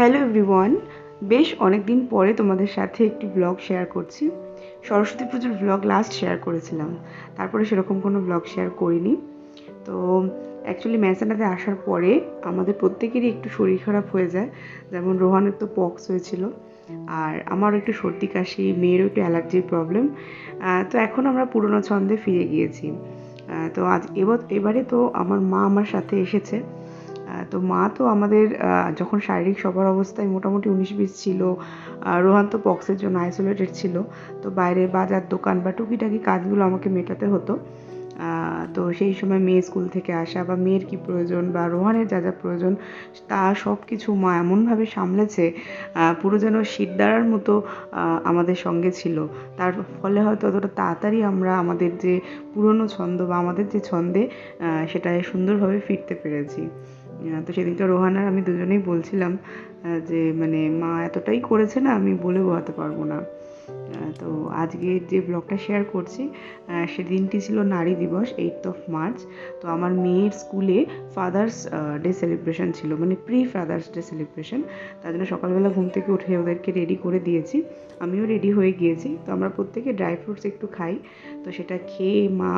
Hello everyone, বেশ অনেক দিন পরে তোমাদের সাথে একটি ব্লগ শেয়ার করছি। সরস্বতী পুজোর ব্লগ লাস্ট শেয়ার করেছিলাম, তারপরে সেরকম কোনো ব্লগ শেয়ার করিনি। তো অ্যাকচুয়ালি মেহসানাতে আসার পরে আমাদের প্রত্যেকেরই একটু শরীর খারাপ হয়ে যায়। যেমন রোহানের তো পক্স হয়েছিল, আর আমারও একটু সর্দি কাশি, মেয়েরও একটু অ্যালার্জির প্রবলেম। তো এখন আমরা পুরোনো ছন্দে ফিরে গিয়েছি। তো এবারে তো আমার মা আমার সাথে এসেছে। তো মা তো আমাদের যখন শারীরিক সবার অবস্থায় মোটামুটি 19-20 ছিল, রোহান তো পক্সের জন্য আইসোলেটেড ছিল, তো বাইরের বাজার দোকান বা টুকিটাকি কাজগুলো আমাকে মেটাতে হতো। তো সেই সময় মেয়ে স্কুল থেকে আসা বা মেয়ের কী প্রয়োজন বা রোহানের যা যা প্রয়োজন তা সব কিছু মা এমনভাবে সামলেছে, পুরো যেন শিরদাঁড়ার মতো আমাদের সঙ্গে ছিল। তার ফলে হয়তো অতটা তাড়াতাড়ি আমরা আমাদের যে পুরনো ছন্দ বা আমাদের যে ছন্দে সেটায় সুন্দরভাবে ফিরতে পেরেছি। তো সেদিনকে রোহান আর আমি দুজনেই বলছিলাম যে মানে মা এতটাই করেছে না, আমি বলে বোঝাতে পারবো না। তো আজকে যে ব্লগটা শেয়ার করছি, সেদিনটি ছিল নারী দিবস, 8th মার্চ। তো আমার মেয়ের স্কুলে ফাদার্স ডে সেলিব্রেশন ছিল, মানে প্রি ফাদার্স ডে সেলিব্রেশন। তার জন্য সকালবেলা ঘুম থেকে উঠে ওদেরকে রেডি করে দিয়েছি, আমিও রেডি হয়ে গিয়েছি। তো আমরা প্রত্যেকে ড্রাই ফ্রুটস একটু খাই, তো সেটা খেয়ে মা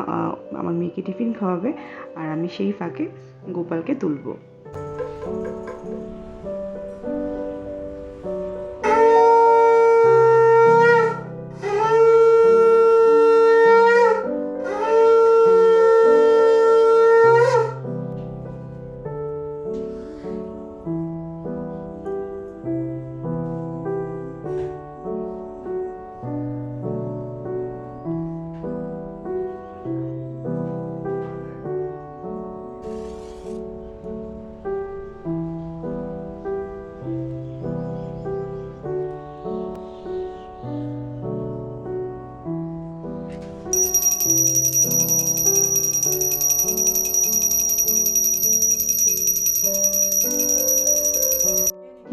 আমার মেয়েকে টিফিন খাওয়াবে, আর আমি সেই ফাঁকে গোপালকে তুলবো।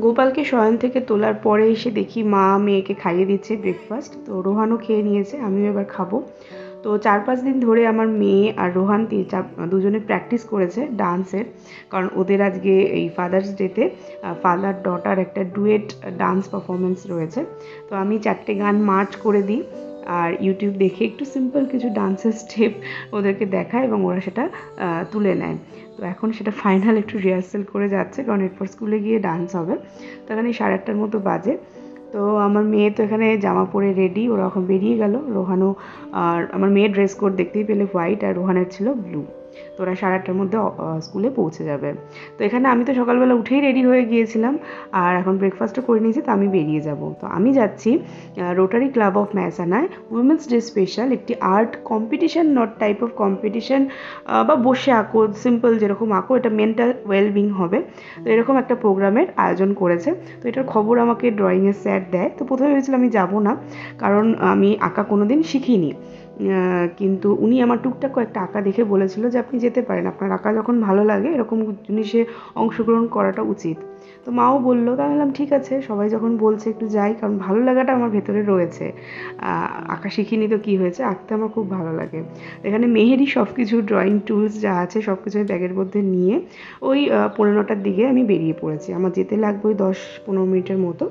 গোপালকে শয়ন থেকে তোলার পরে এসে দেখি মা মেয়েকে খাইয়ে দিচ্ছে ব্রেকফাস্ট। তো রোহানও খেয়ে নিয়েছে, আমিও এবার খাবো। তো 4-5 দিন ধরে আমার মেয়ে আর রোহান দুজনে প্র্যাকটিস করেছে ডান্সের, কারণ ওদের আজকে এই ফাদার্স ডেতে ফাদার ডটার একটা ডুয়েট ডান্স পারফরমেন্স রয়েছে। তো আমি 4টে গান মার্চ করে দিই, আর ইউটিউব দেখে একটু সিম্পল কিছু ডান্সের স্টেপ ওদেরকে দেখায় এবং ওরা সেটা তুলে নেয়। তো এখন সেটা ফাইনাল একটু রিহার্সাল করে যাচ্ছে, কারণ এরপর স্কুলে গিয়ে ডান্স হবে। তো এখানে 8:30 মতো বাজে। তো আমার মেয়ে তো এখানে জামা পরে রেডি, ওরা এখন বেরিয়ে গেল। রোহানও, আর আমার মেয়ের ড্রেস কোড দেখতেই পেলে হোয়াইট, আর রোহানের ছিল ব্লু। তো ওরা 8:30 মধ্যে স্কুলে পৌঁছে যাবে। তো এখানে আমি তো সকালবেলা উঠেই রেডি হয়ে গিয়েছিলাম, আর এখন ব্রেকফাস্টও করে নিয়েছি, তো আমি বেরিয়ে যাব। তো আমি যাচ্ছি রোটারি ক্লাব অফ মেহসানায় উইমেন্স ডে স্পেশাল একটি art competition, not type of competition, বা বসে আঁকো, সিম্পল যেরকম আঁকো, এটা মেন্টাল ওয়েলবিং হবে। তো এরকম একটা প্রোগ্রামের আয়োজন করেছে। তো এটার খবর আমাকে ড্রয়িংয়ের স্যার দেয়। তো প্রথমে ভেবেছিলাম আমি যাব না, কারণ আমি আঁকা কোনো দিন শিখিনি। কিন্তু উনি আমার টুকটাক কয়েকটা আঁকা দেখে বলেছিল যে আপনি যেতে পারেন, আপনার আঁকা যখন ভালো লাগে এরকম জিনিসে অংশগ্রহণ করাটা উচিত। তো মাও বললো, তা বললাম ঠিক আছে, সবাই যখন বলছে একটু যাই, কারণ ভালো লাগাটা আমার ভেতরে রয়েছে। আঁকা শিখিনি তো কী হয়েছে, আঁকতে আমার খুব ভালো লাগে। এখানে মেহেরই সব কিছু ড্রয়িং টুলস যা আছে সব কিছু আমি ব্যাগের মধ্যে নিয়ে ওই 9:15টার দিকে আমি বেরিয়ে পড়েছি। আমার যেতে লাগবে ওই 10-15 মিনিটের মতো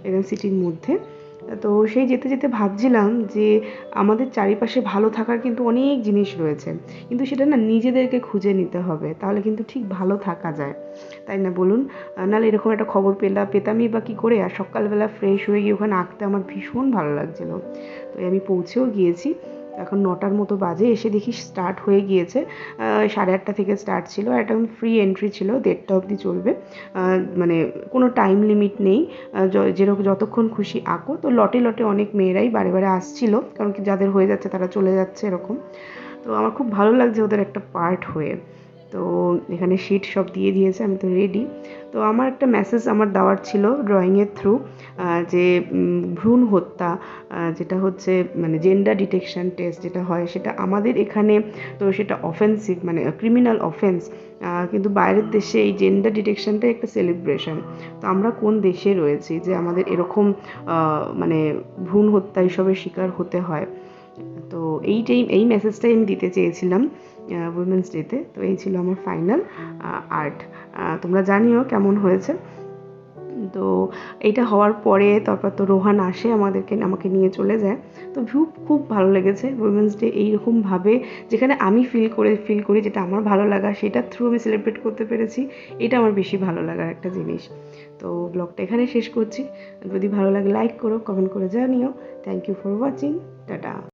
এখানে সিটির মধ্যে। তো সেই যেতে যেতে ভাবছিলাম যে আমাদের চারিপাশে ভালো থাকার কিন্তু অনেক জিনিস রয়েছে, কিন্তু সেটা না নিজেদেরকে খুঁজে নিতে হবে, তাহলে কিন্তু ঠিক ভালো থাকা যায়, তাই না বলুন? নাহলে এরকম একটা খবর পেতামই বা কী করে? আর সকালবেলা ফ্রেশ হয়ে গিয়ে ওখানে আঁকতে আমার ভীষণ ভালো লাগছিল। তো আমি পৌঁছেও গিয়েছি। এখন 9টার মতো বাজে, এসে দেখি স্টার্ট হয়ে গিয়েছে। 8:30 থেকে স্টার্ট ছিল, আর একটা ফ্রি এন্ট্রি ছিল, 1:30টা অবধি চলবে। মানে কোনো টাইম লিমিট নেই, যতক্ষণ খুশি আঁকো। তো লটে লটে অনেক মেয়েরাই বারে বারে আসছিল, কারণ কি যাদের হয়ে যাচ্ছে তারা চলে যাচ্ছে এরকম। তো আমার খুব ভালো লাগছে ওদের একটা পার্ট হয়ে। তো এখানে শিট সব দিয়ে দিয়েছে, আমি তো রেডি। তো আমার একটা মেসেজ আমার দেওয়ার ছিল ড্রয়িংয়ের থ্রু, যে ভ্রূণ হত্যা, যেটা হচ্ছে মানে জেন্ডার ডিটেকশন টেস্ট যেটা হয় সেটা আমাদের এখানে, তো সেটা অফেন্সিভ, মানে ক্রিমিনাল অফেন্স। কিন্তু বাইরের দেশে এই জেন্ডার ডিটেকশনটাই একটা সেলিব্রেশন। তো আমরা কোন দেশে রয়েছি যে আমাদের এরকম মানে ভ্রূণ হত্যা এসবের শিকার হতে হয়? তো এই মেসেজটাই আমি দিতে চেয়েছিলাম উইমেন্স ডেতে। তো এই ছিল আমার ফাইনাল আর্ট। তোমরা জানিও কেমন হয়েছে। তো এটা হওয়ার পরে তারপর তো রোহান আসে আমাকে নিয়ে চলে যায়। তো খুব ভালো লেগেছে উইমেন্স ডে এইরকমভাবে, যেখানে আমি ফিল করি যেটা আমার ভালো লাগা, সেটা থ্রু আমি সেলিব্রেট করতে পেরেছি। এটা আমার বেশি ভালো লাগার একটা জিনিস। তো ব্লগটা এখানে শেষ করছি। যদি ভালো লাগে লাইক করো, কমেন্ট করে জানিও। Thank you for watching. Tata.